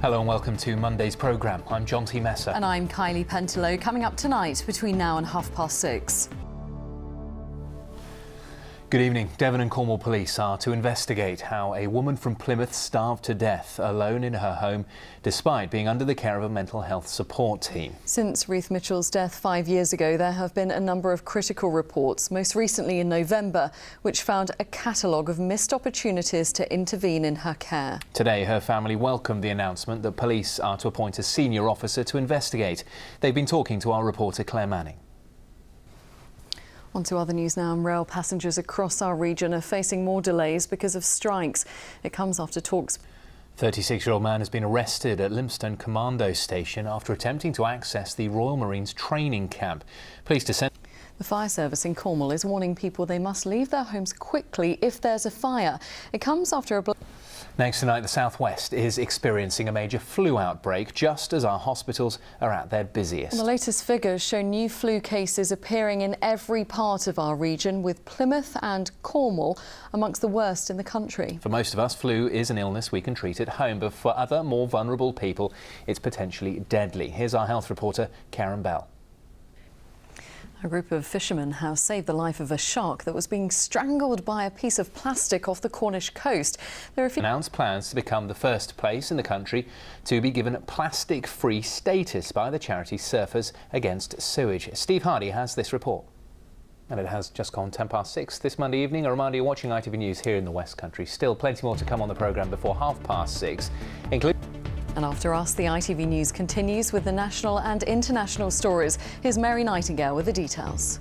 Hello and welcome to Monday's programme. I'm John T. Messer. And I'm Kylie Pentelow. Coming up tonight between now and 6:30. Good evening. Devon and Cornwall Police are to investigate how a woman from Plymouth starved to death alone in her home despite being under the care of a mental health support team. Since Ruth Mitchell's death 5 years ago, there have been a number of critical reports, most recently in November, which found a catalogue of missed opportunities to intervene in her care. Today, her family welcomed the announcement that police are to appoint a senior officer to investigate. They've been talking to our reporter Claire Manning. On to other news now. Rail passengers across our region are facing more delays because of strikes. It comes after talks. 36-year-old man has been arrested at Lympstone Commando Station after attempting to access the Royal Marines training camp. Police descend. The fire service in Cornwall is warning people they must leave their homes quickly if there's a fire. It comes after a... Next tonight, the South West is experiencing a major flu outbreak just as our hospitals are at their busiest. The latest figures show new flu cases appearing in every part of our region, with Plymouth and Cornwall amongst the worst in the country. For most of us, flu is an illness we can treat at home, but for other, more vulnerable people, it's potentially deadly. Here's our health reporter, Karen Bell. A group of fishermen have saved the life of a shark that was being strangled by a piece of plastic off the Cornish coast. There are announced plans to become the first place in the country to be given plastic-free status by the charity Surfers Against Sewage. Steve Hardy has this report. And it has just gone 6:10 this Monday evening. A reminder, you're watching ITV News here in the West Country. Still plenty more to come on the programme before 6:30, including... And after us, the ITV News continues with the national and international stories. Here's Mary Nightingale with the details.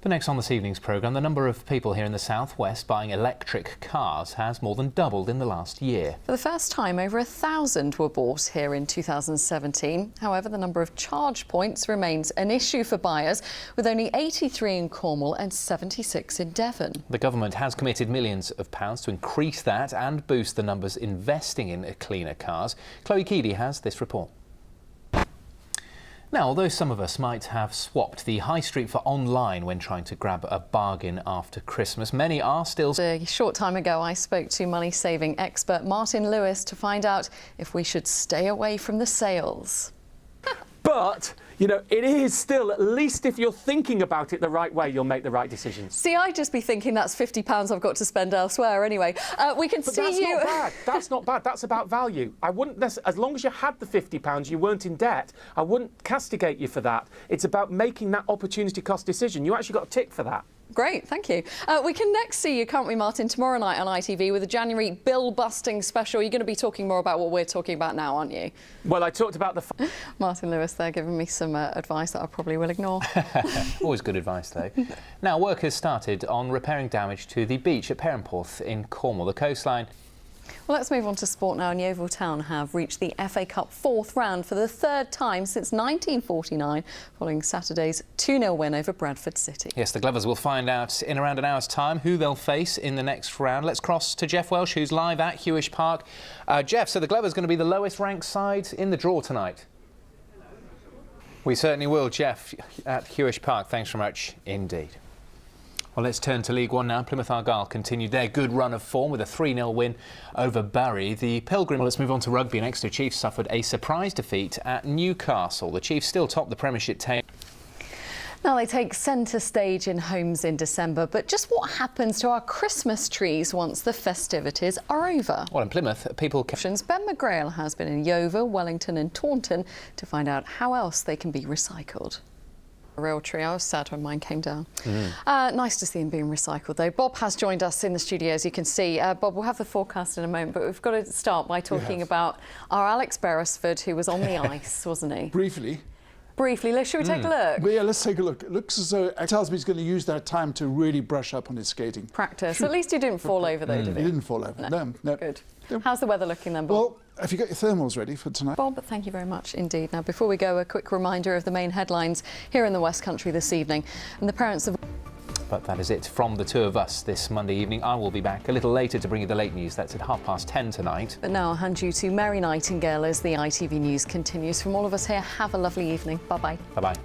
But next on this evening's programme, the number of people here in the South West buying electric cars has more than doubled in the last year. For the first time, over 1,000 were bought here in 2017. However, the number of charge points remains an issue for buyers, with only 83 in Cornwall and 76 in Devon. The government has committed millions of pounds to increase that and boost the numbers investing in cleaner cars. Chloe Keedy has this report. Now, although some of us might have swapped the high street for online when trying to grab a bargain after Christmas, many are still... A short time ago, I spoke to money-saving expert Martin Lewis to find out if we should stay away from the sales. But, you know, it is still, at least if you're thinking about it the right way, you'll make the right decisions. See, I'd just be thinking that's £50 I've got to spend elsewhere anyway. We can But see that's you... not bad. That's not bad. That's about value. I wouldn't as long as you had the £50, you weren't in debt, I wouldn't castigate you for that. It's about making that opportunity cost decision. You actually got a tick for that. Great, thank you. We can next see you, can't we, Martin, tomorrow night on ITV with a January bill-busting special. You're going to be talking more about what we're talking about now, aren't you? Well, I talked about the... Martin Lewis there giving me some advice that I probably will ignore. Always good advice, though. Now, work has started on repairing damage to the beach at Perranporth in Cornwall. The coastline... Well, let's move on to sport now. And Yeovil Town have reached the FA Cup fourth round for the third time since 1949, following Saturday's 2-0 win over Bradford City. Yes, the Glovers will find out in around an hour's time who they'll face in the next round. Let's cross to Jeff Welsh, who's live at Hewish Park. Jeff, so the Glovers going to be the lowest ranked side in the draw tonight? We certainly will, Jeff, at Hewish Park. Thanks very much indeed. Well, let's turn to League One now. Plymouth Argyle continued their good run of form with a 3-0 win over Barry. The Pilgrim... Well, let's move on to rugby. Exeter Chiefs suffered a surprise defeat at Newcastle. The Chiefs still top the Premiership table. Now they take centre stage in homes in December, but just what happens to our Christmas trees once the festivities are over? Well, in Plymouth, people... Ben McGrail has been in Yeovil, Wellington and Taunton to find out how else they can be recycled. A real tree. I was sad when mine came down. Nice to see them being recycled, though. Bob has joined us in the studio, as you can see. Bob, we'll have the forecast in a moment, but we've got to start by talking about our Alex Beresford, who was on the ice, wasn't he? Briefly. Briefly, should we take a look? Well, yeah, let's take a look. It looks as though it tells me he's going to use that time to really brush up on his skating. Practice. At least he didn't fall over, though, did he? He didn't fall over. No. Good. How's the weather looking then, Bob? Well, have you got your thermals ready for tonight? Bob, thank you very much indeed. Now, before we go, a quick reminder of the main headlines here in the West Country this evening. And the parents of... But that is it from the two of us this Monday evening. I will be back a little later to bring you the late news. That's at 10:30 tonight. But now I'll hand you to Mary Nightingale as the ITV News continues. From all of us here, have a lovely evening. Bye-bye. Bye-bye.